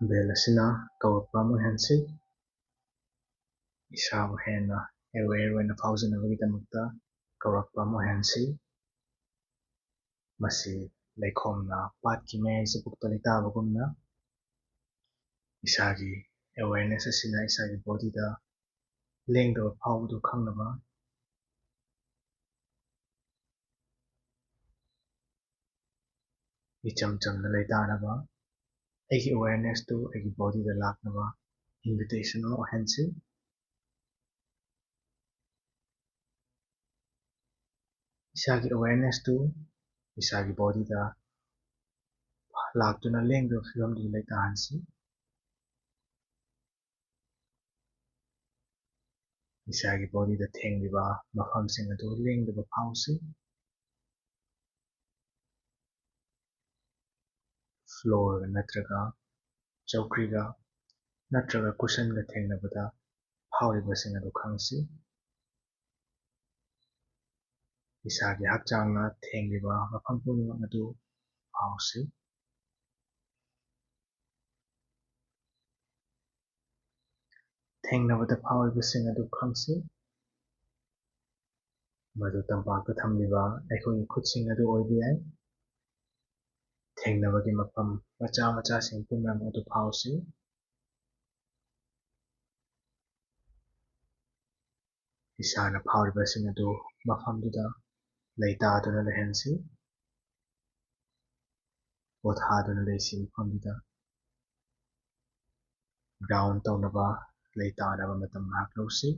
ꯕꯦꯜ ꯑꯁꯤꯅ ꯀꯧꯔꯛꯄ ꯑꯃ ꯑꯣꯏꯍꯟꯁꯤ꯫ ꯏꯁꯥꯕꯨ ꯍꯦꯟꯅ ꯑꯦꯋꯦꯌꯔ ꯑꯣꯏꯅ ꯐꯥꯎꯖꯅꯕꯒꯤꯗꯃꯛꯇ ꯀꯧꯔꯛꯄ ꯑꯃ ꯑꯣꯏꯍꯟꯁꯤ꯫ ꯃꯁꯤ ꯂꯩꯈꯣꯝꯅ ꯄꯥꯠꯀꯤ ꯃꯌꯥꯏ ꯆꯕꯨꯛꯇ ꯂꯩꯇꯥꯕꯒꯨꯝꯅ ꯏꯁꯥꯒꯤ ꯑꯦꯋꯦꯌꯔꯅꯦꯁ ꯑꯁꯤꯅ ꯏꯁꯥꯒꯤ ꯕꯣꯗꯤꯗ ꯂꯦꯡꯗꯕ ꯐꯥꯎꯕꯗꯨ ꯈꯪꯅꯕ ꯏꯆꯝ ꯆꯝꯅ ꯂꯩꯇꯥꯅꯕ ꯑꯩꯒꯤ ꯑꯦꯋꯦꯌꯔꯅꯦꯁꯇꯨ ꯑꯩꯒꯤ ꯕꯣꯗꯤꯗ ꯂꯥꯛꯅꯕ ꯏꯟꯚꯤꯇꯦꯁꯟ ꯑꯃ ꯑꯣꯏꯍꯟꯁꯤ꯫ ꯏꯁꯥꯒꯤ ꯑꯦꯋꯦꯌꯔꯅꯦꯁꯇꯨ ꯏꯁꯥꯒꯤ ꯕꯣꯗꯤꯗ ꯂꯥꯛꯇꯨꯅ ꯂꯦꯡꯗꯕ ꯐꯤꯕꯝꯗꯨ ꯂꯩꯇꯥꯍꯟꯁꯤ꯫ ꯏꯁꯥꯒꯤ ꯕꯣꯗꯤꯗ ꯊꯦꯡꯂꯤꯕ ꯃꯐꯝꯁꯤꯡ ꯑꯗꯨ ꯂꯦꯡꯗꯕ ꯐꯥꯎꯁꯤ꯫ ꯐ꯭ꯂꯣꯔꯒ ꯅꯠꯇ꯭ꯔꯒ ꯆꯧꯀ꯭ꯔꯤꯒ ꯅꯠꯇ꯭ꯔꯒ ꯀꯨꯁꯟꯒ ꯊꯦꯡꯅꯕꯗ ꯐꯥꯎꯔꯤꯕꯁꯤꯡ ꯑꯗꯨ ꯈꯪꯁꯤ꯫ ꯏꯁꯥꯒꯤ ꯍꯛꯆꯥꯡꯅ ꯊꯦꯡꯂꯤꯕ ꯃꯐꯝ ꯄꯨꯝꯅꯃꯛ ꯑꯗꯨ ꯐꯥꯎꯁꯤ꯫ ꯊꯦꯡꯅꯕꯗ ꯐꯥꯎꯔꯤꯕꯁꯤꯡ ꯑꯗꯨ ꯈꯪꯁꯤ꯫ ꯃꯗꯨ ꯇꯝꯄꯥꯛꯇ ꯊꯝꯂꯤꯕ ꯑꯩꯈꯣꯏꯒꯤ ꯈꯨꯠꯁꯤꯡ ꯑꯗꯨ ꯑꯣꯏꯕ ꯌꯥꯏ꯫ ꯊꯦꯡꯅꯕꯒꯤ ꯃꯐꯝ ꯃꯆꯥ ꯃꯆꯥꯁꯤꯡ ꯄꯨꯝꯅꯃꯛ ꯑꯗꯨ ꯐꯥꯎꯁꯤ꯫ ꯏꯁꯥꯅ ꯐꯥꯎꯔꯤꯕꯁꯤꯡ ꯑꯗꯨ ꯃꯐꯝꯗꯨꯗ ꯂꯩꯇꯥꯗꯨꯅ ꯂꯩꯍꯟꯁꯤ꯫ ꯄꯣꯊꯥꯗꯨꯅ ꯂꯩꯁꯤ ꯃꯐꯝꯗꯨꯗ꯫ ꯒ꯭ꯔꯥꯎꯟ ꯇꯧꯅꯕ ꯂꯩꯇꯥꯅꯕ ꯃꯇꯝ ꯉꯥꯏꯍꯥꯛ ꯂꯧꯁꯤ꯫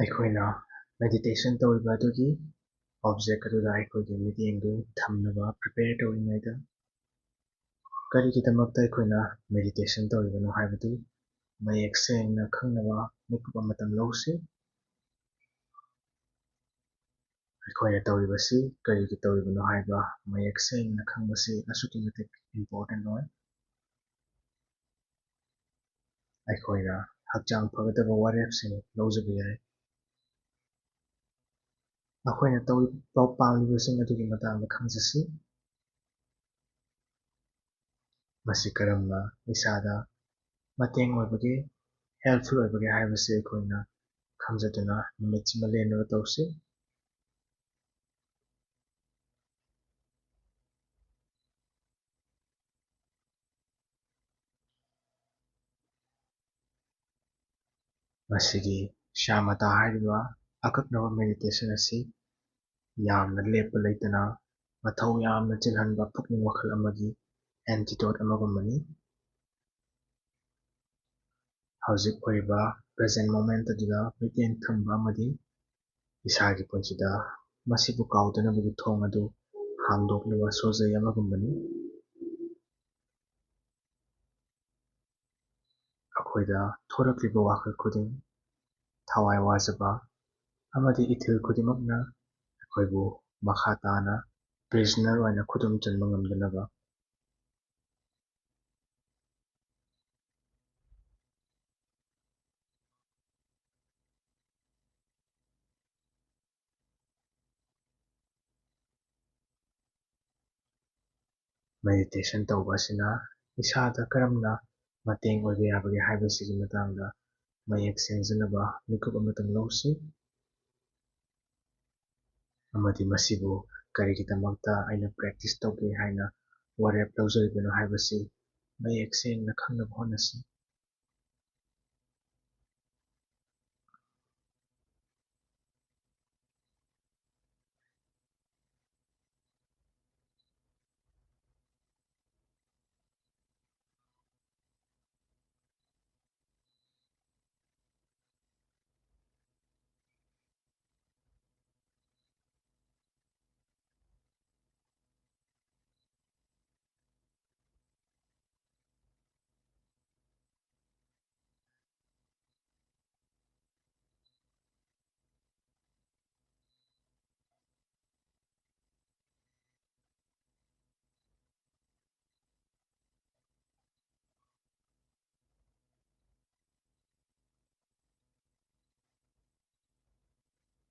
ꯑꯩꯈꯣꯏꯅ ꯃꯦꯗꯤꯇꯦꯁꯟ ꯇꯧꯔꯤꯕ ꯑꯗꯨꯒꯤ ꯑꯣꯕꯖꯦꯛ ꯑꯗꯨꯗ ꯑꯩꯈꯣꯏꯒꯤ ꯃꯤꯠꯌꯦꯡꯗꯨ ꯊꯝꯅꯕ ꯄ꯭ꯔꯤꯄꯦꯌꯔ ꯇꯧꯔꯤꯉꯩꯗ ꯀꯔꯤꯒꯤꯗꯃꯛꯇ ꯑꯩꯈꯣꯏꯅ ꯃꯦꯗꯤꯇꯦꯁꯟ ꯇꯧꯔꯤꯕꯅꯣ ꯍꯥꯏꯕꯗꯨ ꯃꯌꯦꯛ ꯁꯦꯡꯅ ꯈꯪꯅꯕ ꯃꯤꯀꯨꯞ ꯑꯃꯇꯪ ꯂꯧꯁꯤ꯫ ꯑꯩꯈꯣꯏꯅ ꯇꯧꯔꯤꯕꯁꯤ ꯀꯔꯤꯒꯤ ꯇꯧꯔꯤꯕꯅꯣ ꯍꯥꯏꯕ ꯃꯌꯦꯛ ꯁꯦꯡꯅ ꯈꯪꯕꯁꯤ ꯑꯁꯨꯛꯀꯤ ꯃꯇꯤꯛ ꯏꯝꯄꯣꯔꯇꯦꯟ ꯑꯣꯏ꯫ ꯑꯩꯈꯣꯏꯅ ꯍꯛꯆꯥꯡ ꯐꯒꯗꯕ ꯋꯥꯔꯦꯞꯁꯤꯡ ꯂꯧꯖꯕ ꯌꯥꯏ꯫ ꯑꯩꯈꯣꯏꯅ ꯄꯥꯝꯂꯤꯕꯁꯤꯡ ꯑꯗꯨꯒꯤ ꯃꯇꯥꯡꯗ ꯈꯪꯖꯁꯤ꯫ ꯃꯁꯤ ꯀꯔꯝꯅ ꯏꯁꯥꯗ ꯃꯇꯦꯡ ꯑꯣꯏꯕꯒꯦ, ꯍꯦꯜꯞꯐꯨꯜ ꯑꯣꯏꯕꯒꯦ ꯍꯥꯏꯕꯁꯤ ꯑꯩꯈꯣꯏꯅ ꯈꯪꯖꯗꯨꯅ ꯅꯨꯃꯤꯠꯁꯤꯃ ꯂꯦꯟꯅꯕ ꯇꯧꯁꯤ꯫ ꯃꯁꯤꯒꯤ ꯁ꯭ꯌꯥꯃꯇꯥ ꯍꯥꯏꯔꯤꯕ ꯑꯀꯛꯅꯕ ꯃꯦꯗꯤꯇꯦꯁꯟ ꯑꯁꯤ ꯌꯥꯝꯅ ꯂꯦꯞꯄ ꯂꯩꯇꯅ ꯃꯊꯧ ꯌꯥꯝꯅ ꯆꯤꯜꯍꯟꯕ ꯄꯨꯛꯅꯤꯡ ꯋꯥꯈꯜ ꯑꯃꯒꯤ ꯑꯦꯟꯇꯤꯗꯣꯠ ꯑꯃꯒꯨꯝꯕꯅꯤ꯫ ꯍꯧꯖꯤꯛ ꯑꯣꯏꯔꯤꯕ ꯄ꯭ꯔꯦꯖꯦꯟ ꯃꯣꯃꯦꯟꯠ ꯑꯗꯨꯗ ꯃꯤꯠꯌꯦꯡ ꯊꯝꯕ ꯑꯃꯗꯤ ꯏꯁꯥꯒꯤ ꯄꯨꯟꯁꯤꯗ ꯃꯁꯤꯕꯨ ꯀꯥꯎꯗꯅꯕꯒꯤ ꯊꯣꯡ ꯑꯗꯨ ꯍꯥꯡꯗꯣꯛꯂꯤꯕ ꯁꯣꯜꯖꯔ ꯑꯃꯒꯨꯝꯕꯅꯤ꯫ ꯑꯩꯈꯣꯏꯗ ꯊꯣꯔꯛꯂꯤꯕ ꯋꯥꯈꯜ ꯈꯨꯗꯤꯡ, ꯊꯋꯥꯏ ꯋꯥꯖꯕ ꯑꯃꯗꯤ ꯏꯊꯤꯜ ꯈꯨꯗꯤꯡꯃꯛꯅ ꯑꯩꯈꯣꯏꯕꯨ ꯃꯈꯥ ꯇꯥꯅ ꯄ꯭ꯔꯤꯖꯅꯔ ꯑꯣꯏꯅ ꯈꯨꯗꯨꯝ ꯆꯟꯕ ꯉꯝꯗꯅꯕ ꯃꯦꯗꯤꯇꯦꯁꯟ ꯇꯧꯕ ꯑꯁꯤꯅ ꯏꯁꯥꯗ ꯀꯔꯝꯅ ꯃꯇꯦꯡ ꯑꯣꯏꯕ ꯌꯥꯕꯒꯦ ꯍꯥꯏꯕꯁꯤꯒꯤ ꯃꯇꯥꯡꯗ ꯃꯌꯦꯛ ꯁꯦꯡꯖꯅꯕ ꯃꯤꯀꯨꯞ ꯑꯃꯇꯪ ꯂꯧꯁꯤ꯫ ꯑꯃꯗꯤ ꯃꯁꯤꯕꯨ ꯀꯔꯤꯒꯤꯗꯃꯛꯇ ꯑꯩꯅ ꯄ꯭ꯔꯦꯛꯇꯤꯁ ꯇꯧꯒꯦ ꯍꯥꯏꯅ ꯋꯥꯔꯦꯞ ꯂꯧꯖꯔꯤꯕꯅꯣ ꯍꯥꯏꯕꯁꯤ ꯃꯌꯦꯛ ꯁꯦꯡꯅ ꯈꯪꯅꯕ ꯍꯣꯠꯅꯁꯤ꯫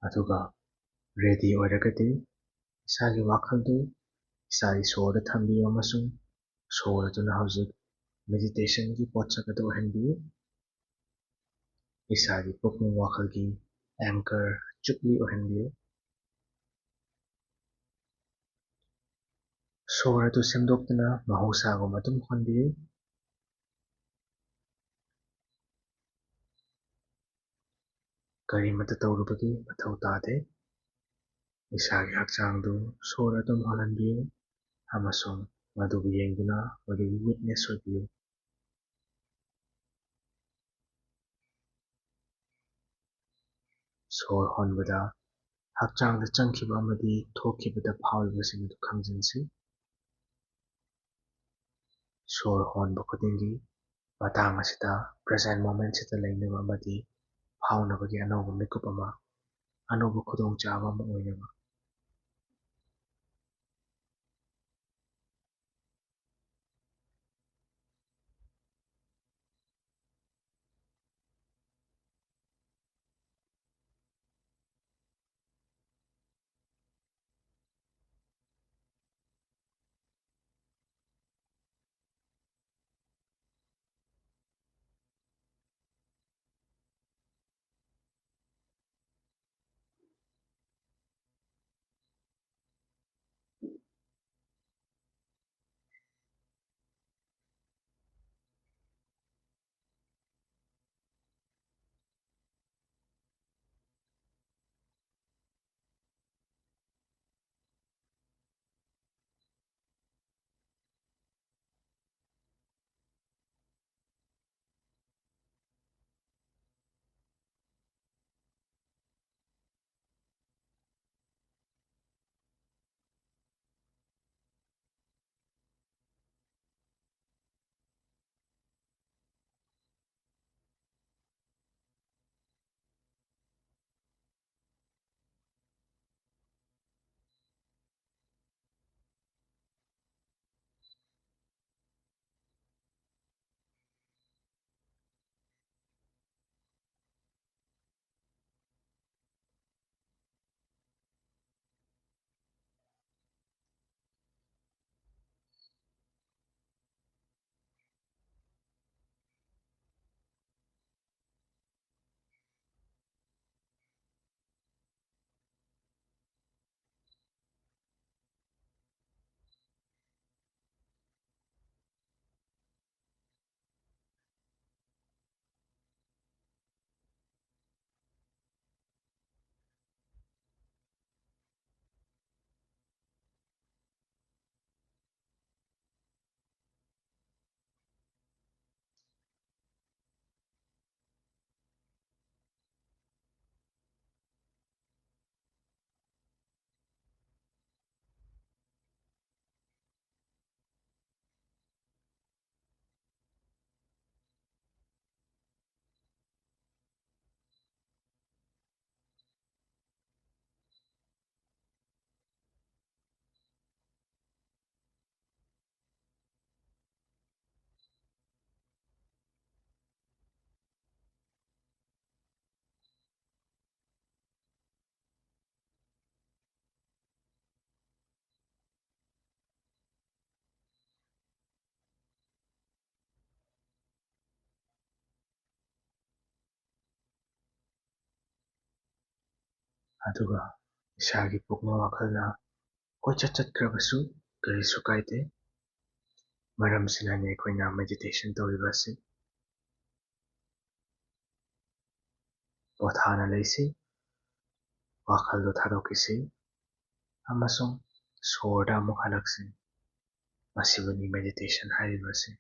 ꯑꯗꯨꯒ ꯔꯦꯗꯤ ꯑꯣꯏꯔꯒꯗꯤ ꯏꯁꯥꯒꯤ ꯋꯥꯈꯜꯗꯨ ꯏꯁꯥꯒꯤ ꯁꯣꯔꯗ ꯊꯝꯕꯤꯌꯨ ꯑꯃꯁꯨꯡ ꯁꯣꯔ ꯑꯗꯨꯅ ꯍꯧꯖꯤꯛ ꯃꯦꯗꯤꯇꯦꯁꯟꯒꯤ ꯄꯣꯠꯁꯛ ꯑꯗꯨ ꯑꯣꯏꯍꯟꯕꯤꯌꯨ꯫ ꯏꯁꯥꯒꯤ ꯄꯨꯛꯅꯤꯡ ꯋꯥꯈꯜꯒꯤ ꯑꯦꯡꯀꯔ ꯆꯨꯞꯂꯤ ꯑꯣꯏꯍꯟꯕꯤꯌꯨ꯫ ꯁꯣꯔ ꯑꯗꯨ ꯁꯦꯝꯗꯣꯛꯇꯨꯅ ꯃꯍꯧꯁꯥꯒꯨꯝ ꯑꯗꯨꯝ ꯍꯣꯟꯕꯤꯌꯨ꯫ ꯀꯔꯤꯃꯠꯇ ꯇꯧꯔꯨꯕꯒꯤ ꯃꯊꯧ ꯇꯥꯗꯦ꯫ ꯏꯁꯥꯒꯤ ꯍꯛꯆꯥꯡꯗꯨ ꯁꯣꯔ ꯑꯗꯨꯝ ꯍꯣꯜꯍꯟꯕꯤꯌꯨ ꯑꯃꯁꯨꯡ ꯃꯗꯨꯕꯨ ꯌꯦꯡꯗꯨꯅ ꯃꯗꯨꯒꯤ ꯋꯤꯠꯅꯦꯁ ꯑꯣꯏꯕꯤꯌꯨ꯫ ꯁꯣꯔ ꯍꯣꯟꯕꯗ ꯍꯛꯆꯥꯡꯗ ꯆꯪꯈꯤꯕ ꯑꯃꯗꯤ ꯊꯣꯛꯈꯤꯕꯗ ꯐꯥꯎꯔꯤꯕꯁꯤꯡ ꯑꯗꯨ ꯈꯪꯖꯤꯟꯁꯤ꯫ ꯁꯣꯔ ꯍꯣꯟꯕ ꯈꯨꯗꯤꯡꯒꯤ ꯃꯇꯥꯡ ꯑꯁꯤꯗ ꯄ꯭ꯔꯦꯖꯦꯟ ꯃꯣꯃꯦꯟꯠꯁꯤꯗ ꯂꯩꯅꯕ ꯑꯃꯗꯤ ꯐꯥꯎꯅꯕꯒꯤ ꯑꯅꯧꯕ ꯃꯤꯀꯨꯞ ꯑꯃ, ꯑꯅꯧꯕ ꯈꯨꯗꯣꯡꯆꯥꯕ ꯑꯃ ꯑꯣꯏꯅꯕ꯫ ꯑꯗꯨꯒ ꯏꯁꯥꯒꯤ ꯄꯨꯛꯅꯤꯡ ꯋꯥꯈꯜꯅ ꯀꯣꯏꯆꯠ ꯆꯠꯈ꯭ꯔꯕꯁꯨ ꯀꯔꯤꯁꯨ ꯀꯥꯏꯗꯦ꯫ ꯃꯔꯝꯁꯤꯅꯅꯤ ꯑꯩꯈꯣꯏꯅ ꯃꯦꯗꯤꯇꯦꯁꯟ ꯇꯧꯔꯤꯕ ꯑꯁꯤ ꯄꯣꯊꯥꯅ ꯂꯩꯁꯤ, ꯋꯥꯈꯜꯗꯣ ꯊꯥꯗꯣꯛꯈꯤꯁꯤ ꯑꯃꯁꯨꯡ ꯁꯣꯔꯗ ꯑꯃꯨꯛ ꯍꯜꯂꯛꯁꯤ꯫ ꯃꯁꯤꯕꯨꯅꯤ ꯃꯦꯗꯤꯇꯦꯁꯟ ꯍꯥꯏꯔꯤꯕꯁꯤ꯫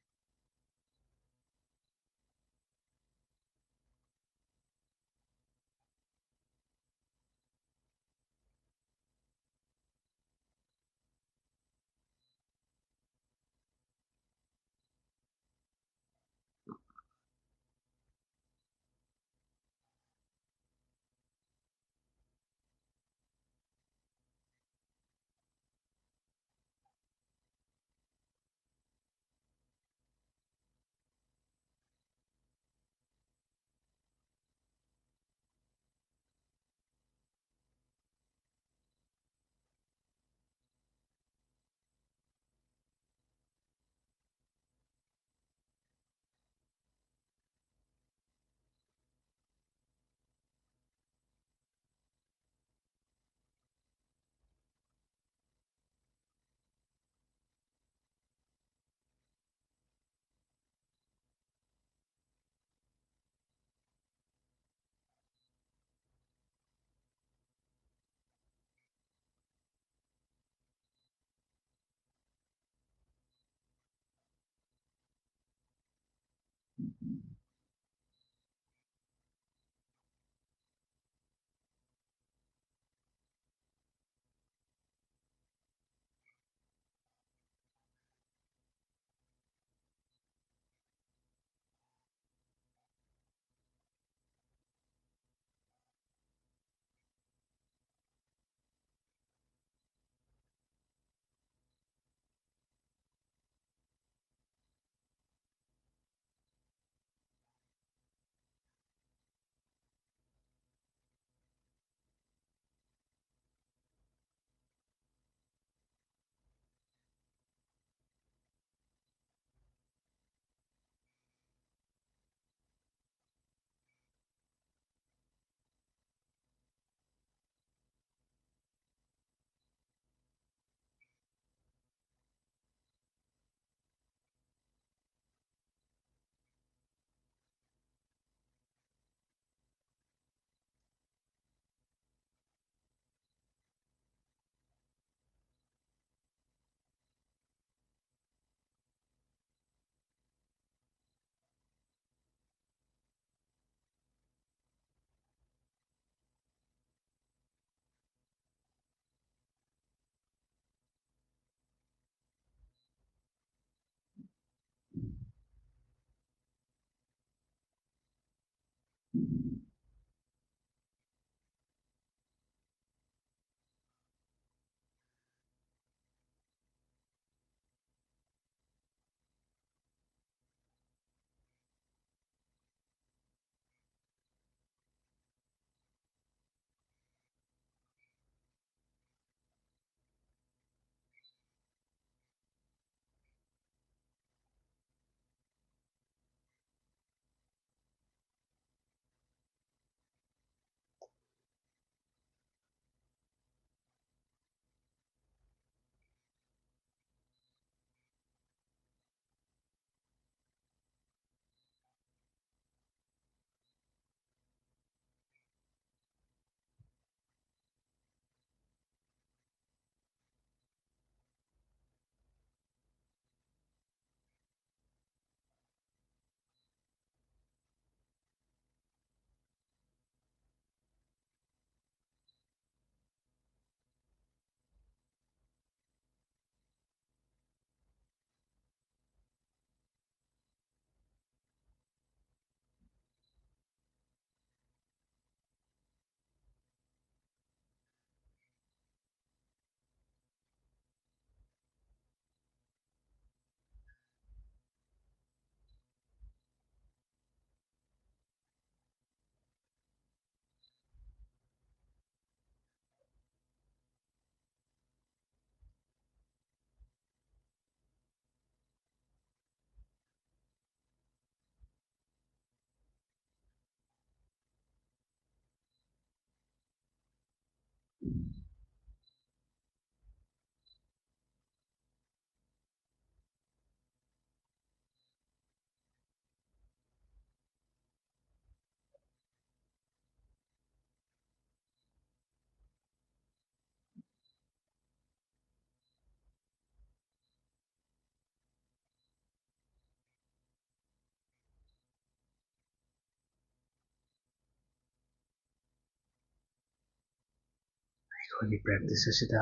ꯑꯩꯈꯣꯏꯒꯤ ꯄ꯭ꯔꯦꯛꯇꯤꯁ ꯑꯁꯤꯗ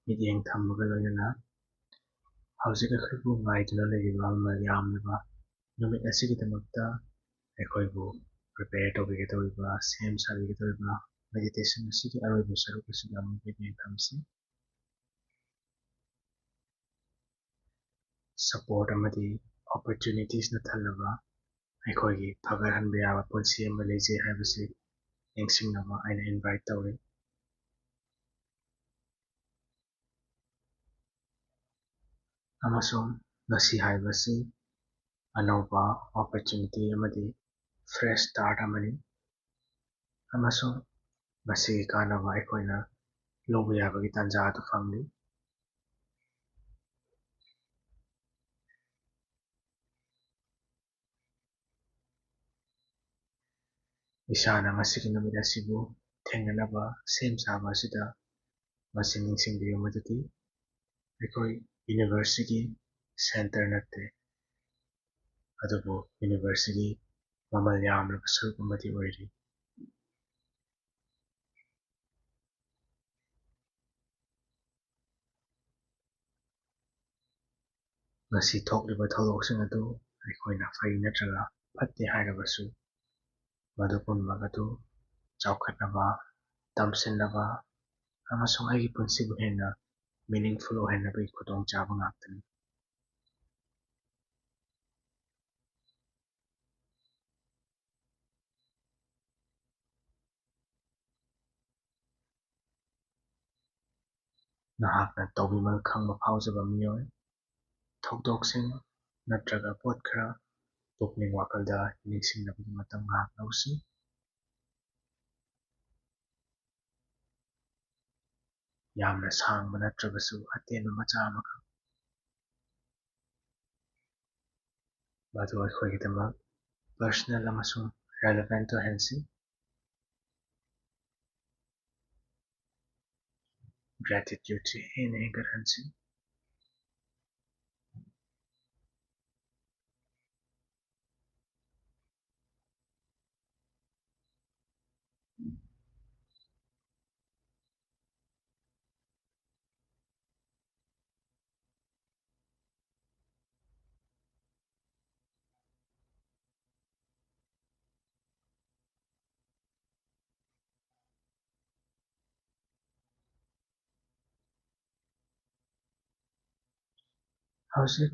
ꯃꯤꯠꯌꯦꯡ ꯊꯝꯕꯒ ꯂꯣꯏꯅꯅ ꯍꯧꯖꯤꯛ ꯑꯩꯈꯣꯏꯕꯨ ꯉꯥꯏꯗꯨꯅ ꯂꯩꯔꯤꯕ ꯃꯃꯜ ꯌꯥꯝꯂꯕ ꯅꯨꯃꯤꯠ ꯑꯁꯤꯒꯤꯗꯃꯛꯇ ꯑꯩꯈꯣꯏꯕꯨ ꯄ꯭ꯔꯤꯄꯦꯌꯔ ꯇꯧꯕꯤꯒꯗꯧꯔꯤꯕ ꯁꯦꯝ ꯁꯥꯕꯤꯒꯗꯧꯔꯤꯕ ꯃꯦꯗꯤꯇꯦꯁꯟ ꯑꯁꯤꯒꯤ ꯑꯔꯣꯏꯕ ꯁꯔꯨꯛ ꯑꯁꯤꯗ ꯑꯃꯨꯛ ꯃꯤꯠꯌꯦꯡ ꯊꯝꯁꯤ꯫ ꯁꯄꯣꯔꯠ ꯑꯃꯗꯤ ꯑꯣꯄꯣꯔꯆꯨꯅꯤꯇꯤꯁꯅ ꯊꯜꯂꯕ ꯑꯩꯈꯣꯏꯒꯤ ꯐꯒꯠꯍꯟꯕ ꯌꯥꯕ ꯄꯨꯟꯁꯤ ꯑꯃ ꯂꯩꯖꯩ ꯍꯥꯏꯕꯁꯤ ꯅꯤꯡꯁꯤꯡꯅꯕ ꯑꯩꯅ ꯏꯟꯚꯥꯏꯠ ꯇꯧꯔꯤ꯫ ꯑꯃꯁꯨꯡ ꯉꯁꯤ ꯍꯥꯏꯕꯁꯤ ꯑꯅꯧꯕ ꯑꯣꯄꯣꯔꯆꯨꯅꯤꯇꯤ ꯑꯃꯗꯤ ꯐ꯭ꯔꯦꯁ ꯁ꯭ꯇꯥꯔꯠ ꯑꯃꯅꯤ ꯑꯃꯁꯨꯡ ꯃꯁꯤꯒꯤ ꯀꯥꯟꯅꯕ ꯑꯩꯈꯣꯏꯅ ꯂꯧꯕ ꯌꯥꯕꯒꯤ ꯇꯥꯟꯖꯥ ꯑꯗꯨ ꯐꯪꯂꯤ꯫ ꯏꯁꯥꯅ ꯉꯁꯤꯒꯤ ꯅꯨꯃꯤꯠ ꯑꯁꯤꯕꯨ ꯊꯦꯡꯅꯅꯕ ꯁꯦꯝ ꯁꯥꯕ ꯑꯁꯤꯗ ꯃꯁꯤ ꯅꯤꯡꯁꯤꯡꯕꯤꯌꯨ ꯃꯗꯨꯗꯤ ꯑꯩꯈꯣꯏ ꯌꯨꯅꯤꯚꯔꯁꯤꯒꯤ ꯁꯦꯟꯇꯔ ꯅꯠꯇꯦ, ꯑꯗꯨꯕꯨ ꯌꯨꯅꯤꯚꯔꯁꯤꯒꯤ ꯃꯃꯜ ꯌꯥꯝꯂꯕ ꯁꯔꯨꯛ ꯑꯃꯗꯤ ꯑꯣꯏꯔꯤ꯫ ꯉꯁꯤ ꯊꯣꯛꯂꯤꯕ ꯊꯧꯗꯣꯛꯁꯤꯡ ꯑꯗꯨ ꯑꯩꯈꯣꯏꯅ ꯐꯩ ꯅꯠꯇ꯭ꯔꯒ ꯐꯠꯇꯦ ꯍꯥꯏꯔꯕꯁꯨ ꯃꯗꯨ ꯄꯨꯝꯅꯃꯛ ꯑꯗꯨ ꯆꯥꯎꯈꯠꯅꯕ, ꯇꯝꯁꯤꯟꯅꯕ ꯑꯃꯁꯨꯡ ꯑꯩꯒꯤ ꯄꯨꯟꯁꯤꯕꯨ ꯍꯦꯟꯅ ꯃꯤꯅꯤꯡꯐꯨꯜ ꯑꯣꯏꯍꯟꯅꯕꯒꯤ ꯈꯨꯗꯣꯡꯆꯥꯕ ꯉꯥꯛꯇꯅꯤ꯫ ꯅꯍꯥꯛꯅ ꯇꯧꯕꯤꯃꯜ ꯈꯪꯕ ꯐꯥꯎꯖꯕ ꯃꯤꯑꯣꯏ, ꯊꯧꯗꯣꯛꯁꯤꯡ ꯅꯠꯇ꯭ꯔꯒ ꯄꯣꯠ ꯈꯔ ꯄꯨꯛꯅꯤꯡ ꯋꯥꯈꯜꯗ ꯅꯤꯡꯁꯤꯡꯅꯕꯒꯤ ꯃꯇꯝ ꯉꯥꯏꯍꯥꯛ ꯂꯧꯁꯤ꯫ ꯌꯥꯝꯅ ꯁꯥꯡꯕ ꯅꯠꯇ꯭ꯔꯕꯁꯨ ꯑꯇꯦꯟꯕ ꯃꯆꯥ ꯑꯃꯈꯛ, ꯃꯗꯨ ꯑꯩꯈꯣꯏꯒꯤꯗꯃꯛ ꯄꯔꯁꯣꯅꯦꯜ ꯑꯃꯁꯨꯡ ꯔꯦꯂꯦꯚꯦꯟꯠ ꯑꯣꯏꯍꯟꯁꯤ꯫ ꯒ꯭ꯔꯦꯇꯤꯇ꯭ꯌꯨꯠꯁꯤ ꯍꯦꯟꯅ ꯍꯦꯟꯒꯠꯍꯟꯁꯤ꯫ ꯍꯧꯖꯤꯛ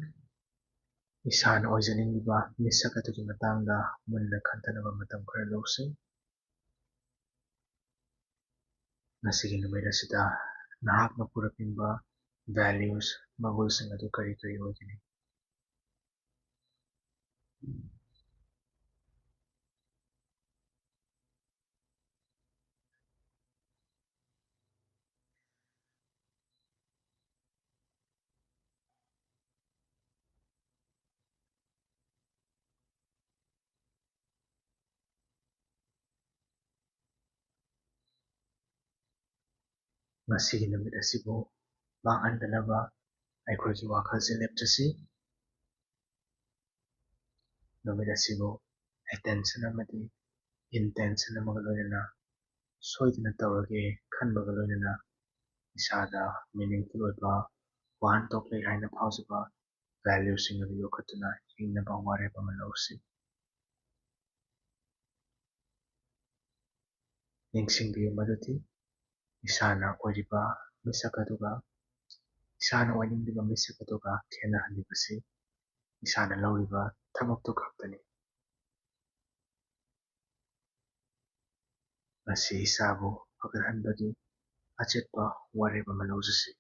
ꯏꯁꯥꯅ ꯑꯣꯏꯖꯅꯤꯡꯂꯤꯕ ꯃꯤꯁꯛ ꯑꯗꯨꯒꯤ ꯃꯇꯥꯡꯗ ꯃꯨꯟꯅ ꯈꯟꯊꯅꯕ ꯃꯇꯝ ꯈꯔ ꯂꯧꯁꯤ꯫ ꯉꯁꯤꯒꯤ ꯅꯨꯃꯤꯠ ꯑꯁꯤꯗ ꯅꯍꯥꯛꯅ ꯄꯨꯔꯛꯅꯤꯡꯕ ꯚꯦꯂ꯭ꯌꯨꯁ, ꯃꯒꯨꯟꯁꯤꯡ ꯑꯗꯨ ꯀꯔꯤ ꯀꯔꯤ ꯑꯣꯏꯒꯅꯤ? ꯉꯁꯤꯒꯤ ꯅꯨꯃꯤꯠ ꯑꯁꯤꯕꯨ ꯃꯥꯡꯍꯟꯗꯅꯕ ꯑꯩꯈꯣꯏꯒꯤ ꯋꯥꯈꯜꯁꯦ ꯂꯦꯞꯆꯁꯤ꯫ ꯅꯨꯃꯤꯠ ꯑꯁꯤꯕꯨ ꯑꯦꯇꯦꯟꯁꯟ ꯑꯃꯗꯤ ꯏꯟꯇꯦꯟꯁꯟ ꯑꯃꯒ ꯂꯣꯏꯅꯅ ꯁꯣꯏꯗꯅ ꯇꯧꯔꯒꯦ ꯈꯟꯕꯒ ꯂꯣꯏꯅꯅ ꯏꯁꯥꯗ ꯃꯤꯅꯤꯡꯐꯨꯜ ꯑꯣꯏꯕ ꯋꯥꯍꯟꯊꯣꯛ ꯂꯩ ꯍꯥꯏꯅ ꯐꯥꯎꯖꯕ ꯚꯦꯂ꯭ꯌꯨꯁꯤꯡ ꯑꯗꯨ ꯌꯣꯛꯈꯠꯇꯨꯅ ꯍꯤꯡꯅꯕ ꯋꯥꯔꯦꯞ ꯑꯃ ꯂꯧꯁꯤ꯫ ꯅꯤꯡꯁꯤꯡꯕꯤꯌꯨ ꯃꯗꯨꯗꯤ ꯏꯁꯥꯅ ꯑꯣꯏꯔꯤꯕ ꯃꯤꯁꯛ ꯑꯗꯨꯒ, ꯏꯁꯥꯅ ꯑꯣꯏꯅꯤꯡꯂꯤꯕ ꯃꯤꯁꯛ ꯑꯗꯨꯒ ꯈꯦꯠꯅꯍꯜꯂꯤꯕꯁꯤ ꯏꯁꯥꯅ ꯂꯧꯔꯤꯕ ꯊꯕꯛꯇꯨ ꯈꯛꯇꯅꯤ꯫ ꯉꯁꯤ ꯏꯁꯥꯕꯨ ꯐꯒꯠꯍꯟꯕꯒꯤ ꯑꯆꯦꯠꯄ ꯋꯥꯔꯦꯞ ꯑꯃ ꯂꯧꯖꯁꯤ꯫